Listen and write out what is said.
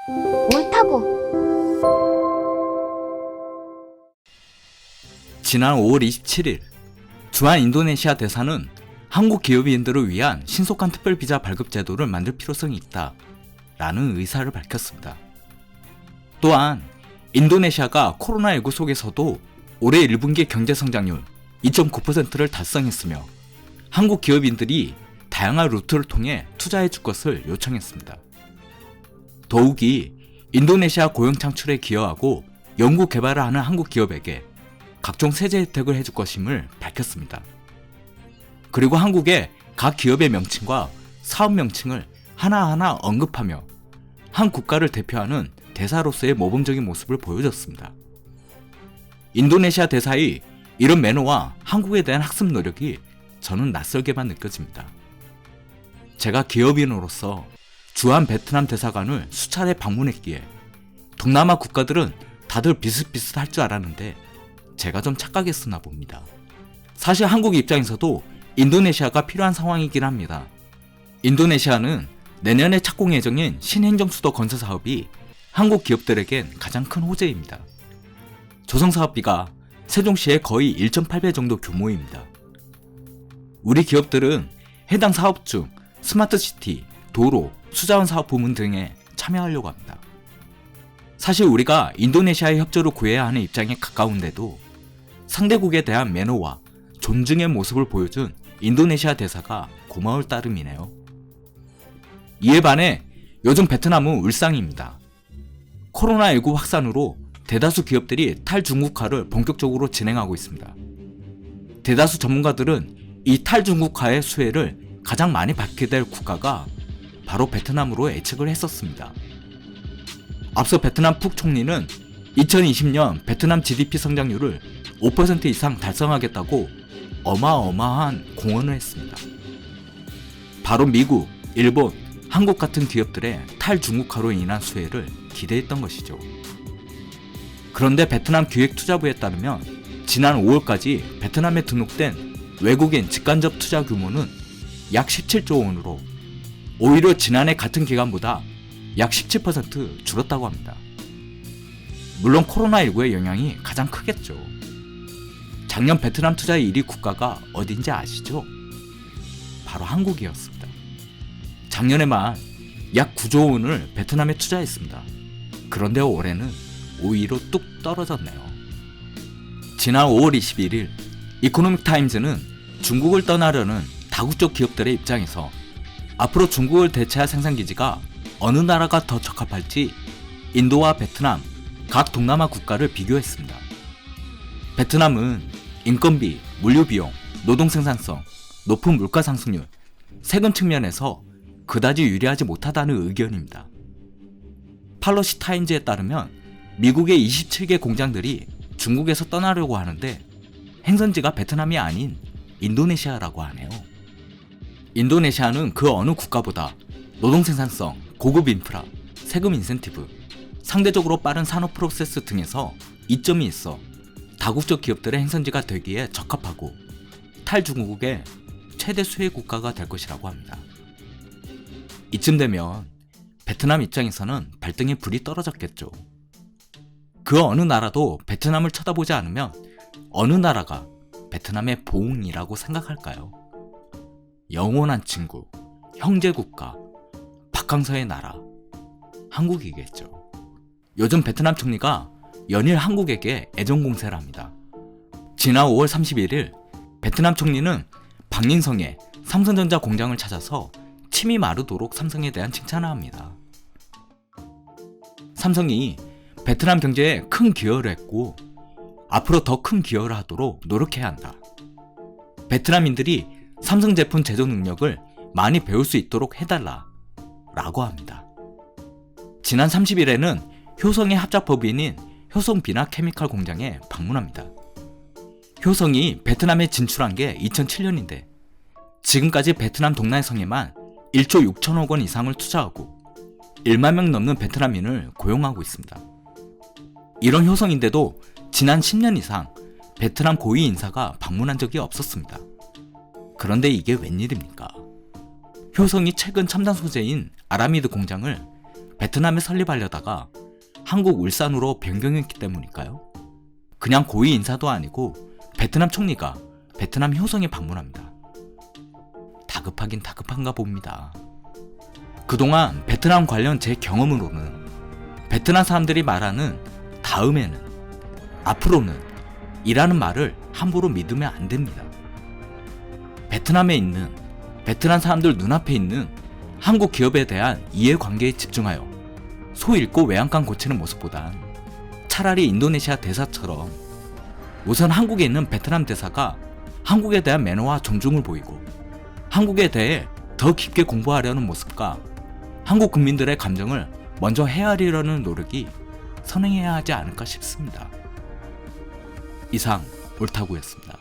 옳다고. 지난 5월 27일 주한 인도네시아 대사는 한국 기업인들을 위한 신속한 특별비자 발급 제도를 만들 필요성이 있다 라는 의사를 밝혔습니다. 또한 인도네시아가 코로나19 속에서도 올해 1분기 경제성장률 2.9%를 달성했으며 한국 기업인들이 다양한 루트를 통해 투자해 줄 것을 요청했습니다. 더욱이 인도네시아 고용 창출에 기여하고 연구 개발을 하는 한국 기업에게 각종 세제 혜택을 해줄 것임을 밝혔습니다. 그리고 한국의 각 기업의 명칭과 사업 명칭을 하나하나 언급하며 한 국가를 대표하는 대사로서의 모범적인 모습을 보여줬습니다. 인도네시아 대사의 이런 매너와 한국에 대한 학습 노력이 저는 낯설게만 느껴집니다. 제가 기업인으로서 주한 베트남 대사관을 수차례 방문했기에 동남아 국가들은 다들 비슷비슷할 줄 알았는데 제가 좀 착각했으나 봅니다. 사실 한국 입장에서도 인도네시아가 필요한 상황이긴 합니다. 인도네시아는 내년에 착공 예정인 신행정수도 건설 사업이 한국 기업들에겐 가장 큰 호재입니다. 조성 사업비가 세종시의 거의 1.8배 정도 규모입니다. 우리 기업들은 해당 사업 중 스마트시티, 도로, 수자원 사업 부문 등에 참여하려고 합니다. 사실 우리가 인도네시아의 협조를 구해야 하는 입장에 가까운데도 상대국에 대한 매너와 존중의 모습을 보여준 인도네시아 대사가 고마울 따름이네요. 이에 반해 요즘 베트남은 울상입니다. 코로나19 확산으로 대다수 기업들이 탈중국화를 본격적으로 진행하고 있습니다. 대다수 전문가들은 이 탈중국화의 수혜를 가장 많이 받게 될 국가가 바로 베트남으로 예측을 했었습니다. 앞서 베트남 푹 총리는 2020년 베트남 GDP 성장률을 5% 이상 달성하겠다고 어마어마한 공언을 했습니다. 바로 미국, 일본, 한국 같은 기업들의 탈중국화로 인한 수혜를 기대했던 것이죠. 그런데 베트남 기획투자부에 따르면 지난 5월까지 베트남에 등록된 외국인 직간접 투자 규모는 약 17조 원으로 오히려 지난해 같은 기간보다 약 17% 줄었다고 합니다. 물론 코로나19의 영향이 가장 크겠죠. 작년 베트남 투자의 1위 국가가 어딘지 아시죠? 바로 한국이었습니다. 작년에만 약 9조 원을 베트남에 투자했습니다. 그런데 올해는 오히려 뚝 떨어졌네요. 지난 5월 21일 이코노믹 타임즈는 중국을 떠나려는 다국적 기업들의 입장에서 앞으로 중국을 대체할 생산기지가 어느 나라가 더 적합할지 인도와 베트남, 각 동남아 국가를 비교했습니다. 베트남은 인건비, 물류비용, 노동 생산성, 높은 물가 상승률, 세금 측면에서 그다지 유리하지 못하다는 의견입니다. 팔러시 타임즈에 따르면 미국의 27개 공장들이 중국에서 떠나려고 하는데 행선지가 베트남이 아닌 인도네시아라고 하네요. 인도네시아는 그 어느 국가보다 노동 생산성, 고급 인프라, 세금 인센티브, 상대적으로 빠른 산업 프로세스 등에서 이점이 있어 다국적 기업들의 행선지가 되기에 적합하고 탈중국의 최대 수혜 국가가 될 것이라고 합니다. 이쯤 되면 베트남 입장에서는 발등에 불이 떨어졌겠죠. 그 어느 나라도 베트남을 쳐다보지 않으면 어느 나라가 베트남의 보응이라고 생각할까요? 영원한 친구, 형제국가, 박항서의 나라, 한국이겠죠. 요즘 베트남 총리가 연일 한국에게 애정공세를 합니다. 지난 5월 31일 베트남 총리는 박린성의 삼성전자 공장을 찾아서 침이 마르도록 삼성에 대한 칭찬을 합니다. 삼성이 베트남 경제에 큰 기여를 했고 앞으로 더 큰 기여를 하도록 노력해야 한다. 베트남인들이 삼성 제품 제조 능력을 많이 배울 수 있도록 해달라 라고 합니다. 지난 30일에는 효성의 합작법인인 효성 비나 케미칼 공장에 방문합니다. 효성이 베트남에 진출한 게 2007년인데 지금까지 베트남 동남성에만 1조 6천억 원 이상을 투자하고 1만 명 넘는 베트남인을 고용하고 있습니다. 이런 효성인데도 지난 10년 이상 베트남 고위 인사가 방문한 적이 없었습니다. 그런데 이게 웬일입니까? 효성이 최근 첨단 소재인 아라미드 공장을 베트남에 설립하려다가 한국 울산으로 변경했기 때문일까요? 그냥 고위 인사도 아니고 베트남 총리가 베트남 효성에 방문합니다. 다급하긴 다급한가 봅니다. 그동안 베트남 관련 제 경험으로는 베트남 사람들이 말하는 다음에는, 앞으로는 이라는 말을 함부로 믿으면 안 됩니다. 베트남에 있는 베트남 사람들 눈앞에 있는 한국 기업에 대한 이해관계에 집중하여 소 잃고 외양간 고치는 모습보단 차라리 인도네시아 대사처럼 우선 한국에 있는 베트남 대사가 한국에 대한 매너와 존중을 보이고 한국에 대해 더 깊게 공부하려는 모습과 한국 국민들의 감정을 먼저 헤아리려는 노력이 선행해야 하지 않을까 싶습니다. 이상 옳다구였습니다.